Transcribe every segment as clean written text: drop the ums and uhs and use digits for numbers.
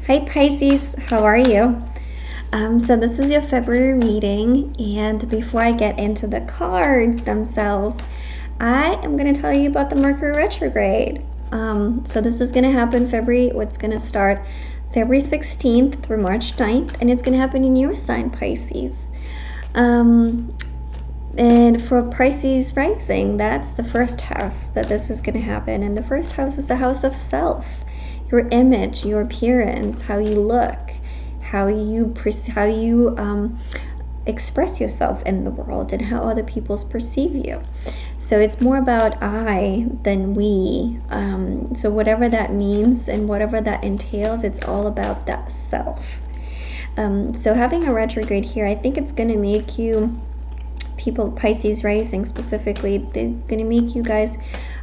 Hi Pisces, how are you? So this is your February reading, and before I get into the cards themselves, I am going to tell you about the Mercury retrograde. So this is going to happen it's going to start February 16th through March 9th, and it's going to happen in your sign, Pisces. And for Pisces rising, that's the first house that this is going to happen, and the first house is the house of self. Your image, your appearance, how you look, how you express yourself in the world, and how other people perceive you. So it's more about I than we. So whatever that means and whatever that entails, it's all about that self. So having a retrograde here, I think it's going to make you, people, Pisces rising specifically, they're going to make you guys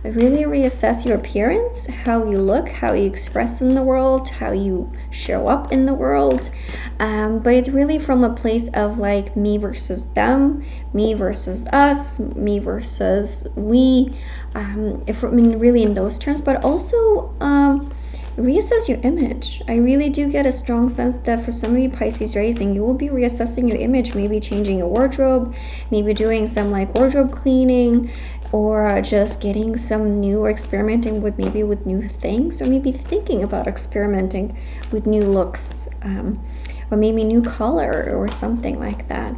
really reassess your appearance, how you look, how you express in the world, how you show up in the world. But it's really from a place of like me versus them, me versus us, me versus we. Really in those terms, but also reassess your image. I really do get a strong sense that for some of you Pisces rising, you will be reassessing your image, maybe changing your wardrobe, maybe doing some like wardrobe cleaning, or just getting some new, or experimenting with new things, or maybe thinking about experimenting with new looks, or maybe new color or something like that.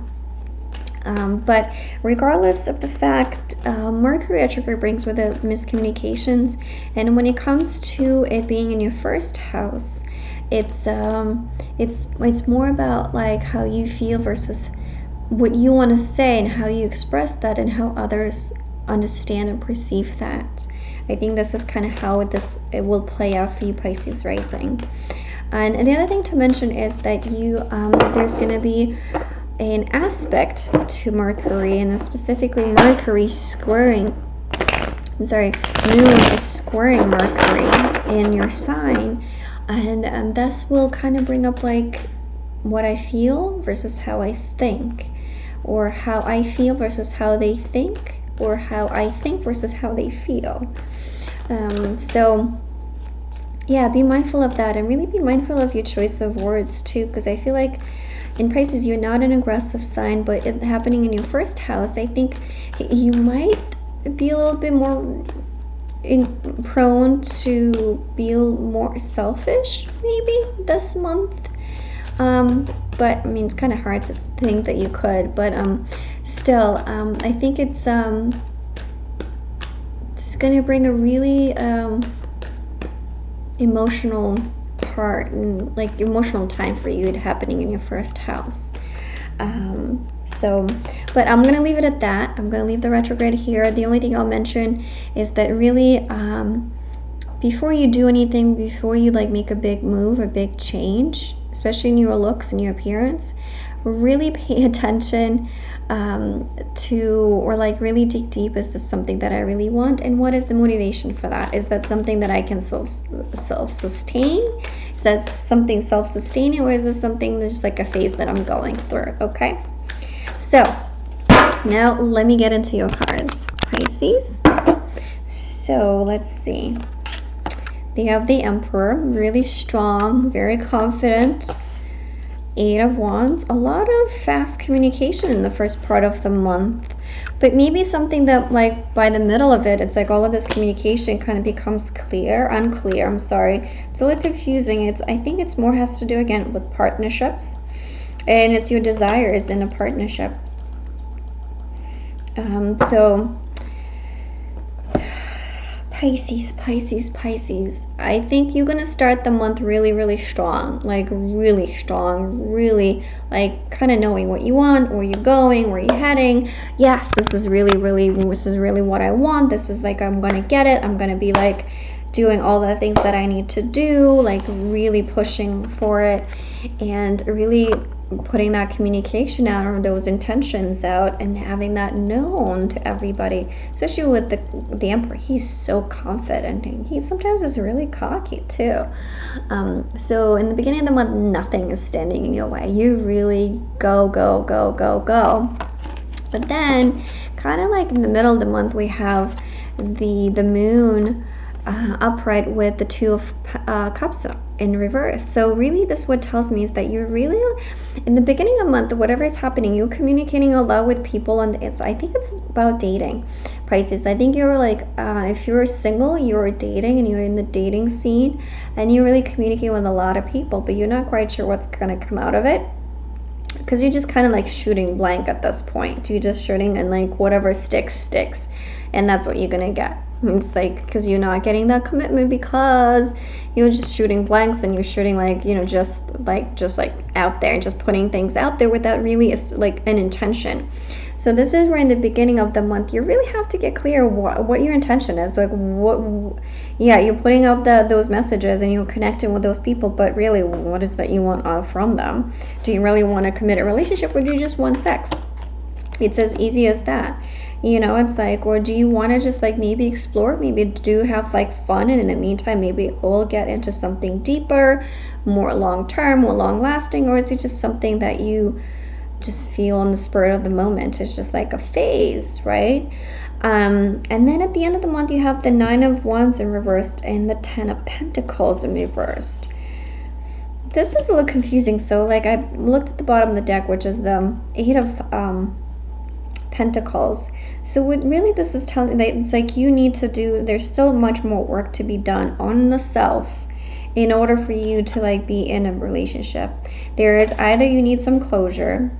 But regardless of the fact, Mercury retrograde brings with it miscommunications, and when it comes to it being in your first house, it's more about like how you feel versus what you want to say, and how you express that, and how others understand and perceive that. I think this is kind of how it will play out for you Pisces rising. And the other thing to mention is that you there's going to be an aspect to Mercury, and specifically Mercury squaring, Moon is squaring Mercury in your sign, and this will kind of bring up like what I feel versus how I think, or how I feel versus how they think, or how I think versus how they feel. So yeah, be mindful of that, and really be mindful of your choice of words too, because I feel like in Pisces, you're not an aggressive sign, but it happening in your first house, I think you might be a little bit more prone to be more selfish maybe this month. But I mean, it's kind of hard to think that you could, but still, I think it's going to bring a really emotional part, and like emotional time for you happening in your first house. But I'm gonna leave it at that. I'm gonna leave the retrograde here. The only thing I'll mention is that really before you do anything, before you like make a big move, a big change, especially in your looks and your appearance, really pay attention or like really dig deep. Is this something that I really want, and what is the motivation for that? Is that something that I can self-sustain? Is that something self-sustaining, or is this something that's just like a phase that I'm going through? Okay, so now let me get into your cards, Pisces. So let's see. They have the Emperor, really strong, very confident. 8 of Wands, a lot of fast communication in the first part of the month, but maybe something that like by the middle of it, it's like all of this communication kind of becomes unclear. I'm sorry, it's a little confusing. I think it's more has to do again with partnerships, and it's your desires in a partnership. So Pisces, I think you're gonna start the month really strong, really like kind of knowing what you want, where you're going, where you're heading. Yes, this is really what I want. This is like, I'm gonna get it. I'm gonna be like doing all the things that I need to do, like really pushing for it, and really putting that communication out, or those intentions out, and having that known to everybody, especially with the Emperor. He's so confident, and he sometimes is really cocky too. So in the beginning of the month, nothing is standing in your way. You really go. But then kind of like in the middle of the month, we have the moon upright with the Two of Cups in reverse. So really this what tells me is that you're really, in the beginning of the month, whatever is happening, you're communicating a lot with people, and so I think it's about dating, Pisces. I think you're like, if you're single, you're dating and you're in the dating scene, and you're really communicating with a lot of people, but you're not quite sure what's going to come out of it, because you're just kind of like shooting blank at this point. You're just shooting, and like whatever sticks, and that's what you're gonna get. It's like, because you're not getting that commitment, because you're just shooting blanks, and you're shooting like, you know, just like out there and just putting things out there without really like an intention. So this is where in the beginning of the month you really have to get clear what your intention is. Like what, yeah, you're putting out those messages and you're connecting with those people, but really what is that you want from them? Do you really want a committed relationship, or do you just want sex? It's as easy as that. You know, it's like, or do you want to just like maybe explore, maybe do have like fun, and in the meantime maybe we'll get into something deeper, more long-term, more long-lasting, or is it just something that you just feel on the spur of the moment? It's just like a phase, right? And then at the end of the month you have the Nine of Wands in reversed and the Ten of Pentacles in reversed. This is a little confusing. So like I looked at the bottom of the deck, which is the Eight of Pentacles. So what really this is telling that it's like you need to do, there's still much more work to be done on the self in order for you to like be in a relationship. There is either you need some closure,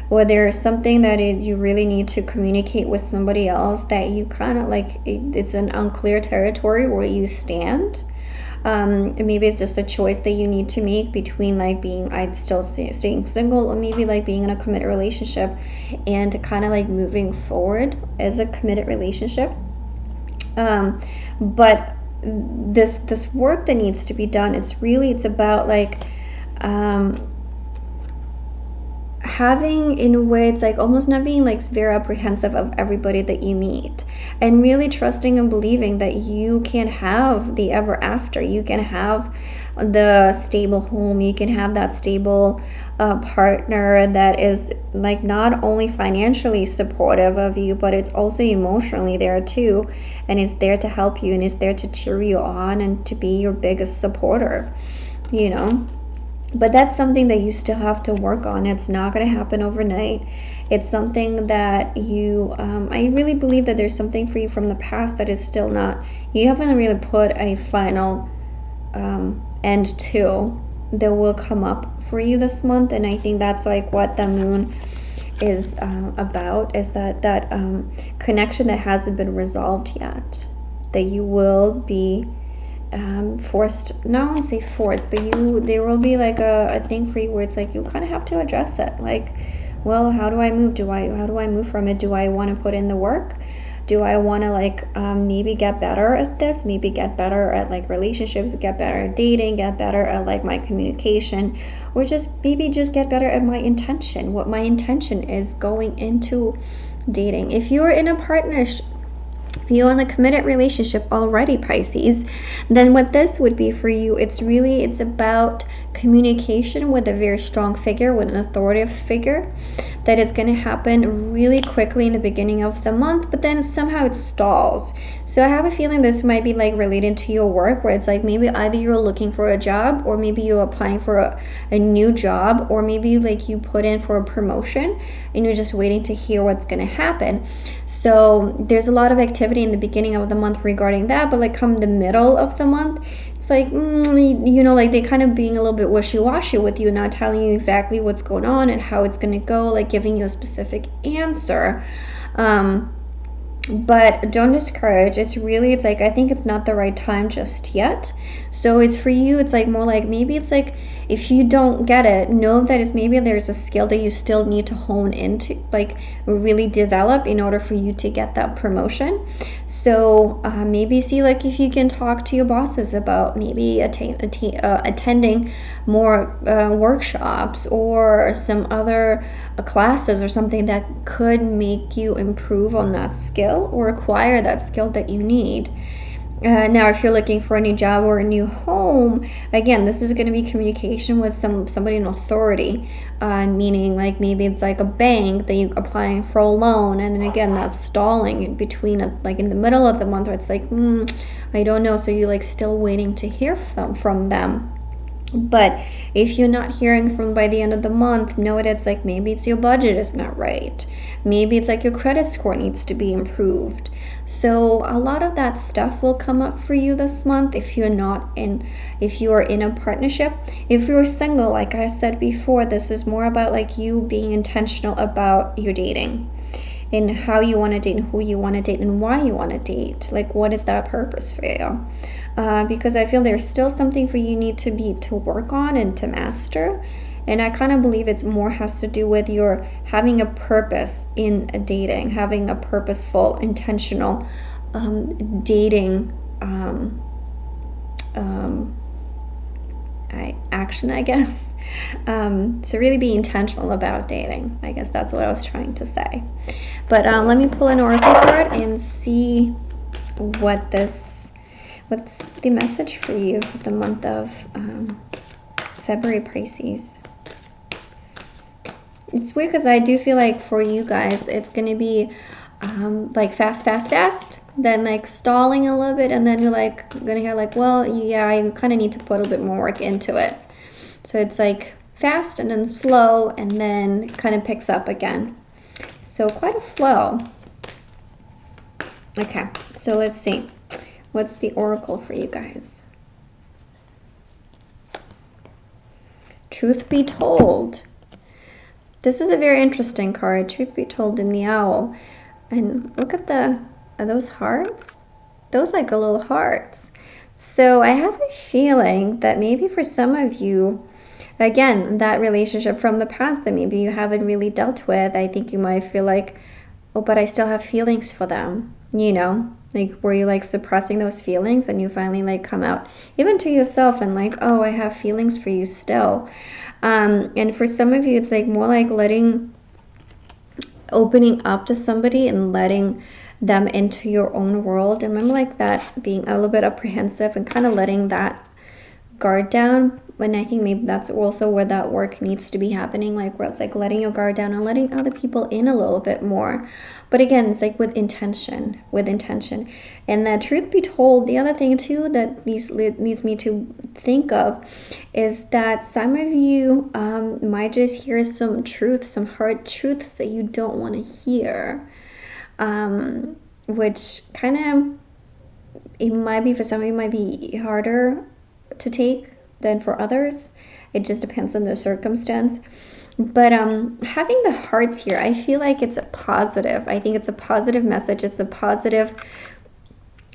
or there is something that you really need to communicate with somebody else that you kind of like, it's an unclear territory where you stand. Maybe it's just a choice that you need to make between like being, I'd still staying single, or maybe like being in a committed relationship and kind of like moving forward as a committed relationship. But this work that needs to be done, it's about like having, in a way, it's like almost not being like very apprehensive of everybody that you meet, and really trusting and believing that you can have the ever after. You can have the stable home, you can have that stable partner that is like not only financially supportive of you, but it's also emotionally there too, and is there to help you, and is there to cheer you on and to be your biggest supporter, you know. But that's something that you still have to work on. It's not going to happen overnight. It's something that you, I really believe that there's something for you from the past that is still not, you haven't really put a final end to, that will come up for you this month. And I think that's like what the moon is about, is that connection that hasn't been resolved yet, that you will be forced, not only say forced, but there will be like a thing for you where it's like you kind of have to address it. Like, well, how do I move? How do I move from it? Do I want to put in the work? Do I want to like maybe get better at this? Maybe get better at like relationships, get better at dating, get better at like my communication, or just maybe just get better at my intention, what my intention is going into dating. If you're in a partnership, if you're in a committed relationship already, Pisces, then what this would be for you, it's about communication with a very strong figure, with an authoritative figure, that is going to happen really quickly in the beginning of the month, but then somehow it stalls. So I have a feeling this might be like related to your work, where it's like maybe either you're looking for a job, or maybe you're applying for a new job, or maybe like you put in for a promotion and you're just waiting to hear what's going to happen. So there's a lot of activity in the beginning of the month regarding that, but like come the middle of the month, it's like, you know, like they kind of being a little bit wishy-washy with you, not telling you exactly what's going on and how it's going to go, like giving you a specific answer. But don't discourage. It's like, I think it's not the right time just yet. So it's for you, it's like more like, maybe it's like, if you don't get it, know that it's maybe there's a skill that you still need to hone into, like really develop in order for you to get that promotion. So maybe see like if you can talk to your bosses about maybe attending more workshops or some other classes or something that could make you improve on that skill or acquire that skill that you need. Now, if you're looking for a new job or a new home, again, this is going to be communication with somebody in authority, meaning like maybe it's like a bank that you're applying for a loan, and then again, that's stalling in between, like in the middle of the month, where it's like, I don't know, so you're like still waiting to hear from them. But if you're not hearing from by the end of the month, know it, it's like maybe it's your budget is not right. Maybe it's like your credit score needs to be improved. So a lot of that stuff will come up for you this month if you're in a partnership. If you're single, like I said before, this is more about like you being intentional about your dating and how you want to date and who you want to date and why you want to date. Like, what is that purpose for you? Because I feel there's still something for you need to work on and to master. And I kind of believe it's more has to do with your having a purpose in a dating, having a purposeful, intentional dating action, I guess. So really be intentional about dating. I guess that's what I was trying to say. But let me pull an oracle card and see what's the message for you for the month of February, Pisces. It's weird because I do feel like for you guys, it's going to be like fast, then like stalling a little bit, and then you're like going to hear like, well, yeah, you kind of need to put a little bit more work into it. So it's like fast and then slow and then kind of picks up again. So quite a flow. Okay, so let's see. What's the oracle for you guys? Truth be told. This is a very interesting card. Truth be told in the owl. And look at are those hearts? Those like a little hearts. So I have a feeling that maybe for some of you, again, that relationship from the past that maybe you haven't really dealt with, I think you might feel like, oh, but I still have feelings for them, you know? Like, were you like suppressing those feelings and you finally like come out even to yourself and like, oh, I have feelings for you still. And for some of you, it's like more like opening up to somebody and letting them into your own world. And remember like that being a little bit apprehensive and kind of letting that guard down. And I think maybe that's also where that work needs to be happening, like where it's like letting your guard down and letting other people in a little bit more. But again, it's like with intention. And that truth be told, the other thing too that leads me to think of is that some of you might just hear some truth, some hard truths that you don't want to hear, which kind of, it might be for some of you, might be harder to take than for others. It just depends on the circumstance. But having the hearts here, I feel like it's a positive. I think it's a positive message. It's a positive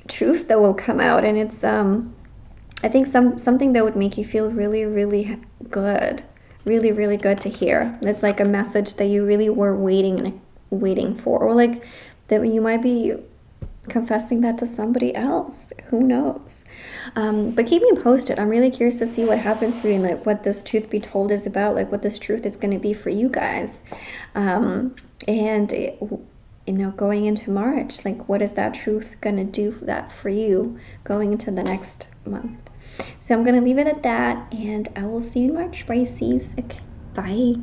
truth that will come out, and it's I think something that would make you feel really, really good, really, really good to hear. It's like a message that you really were waiting for, or like that you might be confessing that to somebody else. Who knows? But keep me posted. I'm really curious to see what happens for you and like what this truth be told is about, like what this truth is going to be for you guys. And you know, going into March, like what is that truth going to do for you going into the next month? So I'm going to leave it at that, and I will see you in March, Pisces. Okay, bye.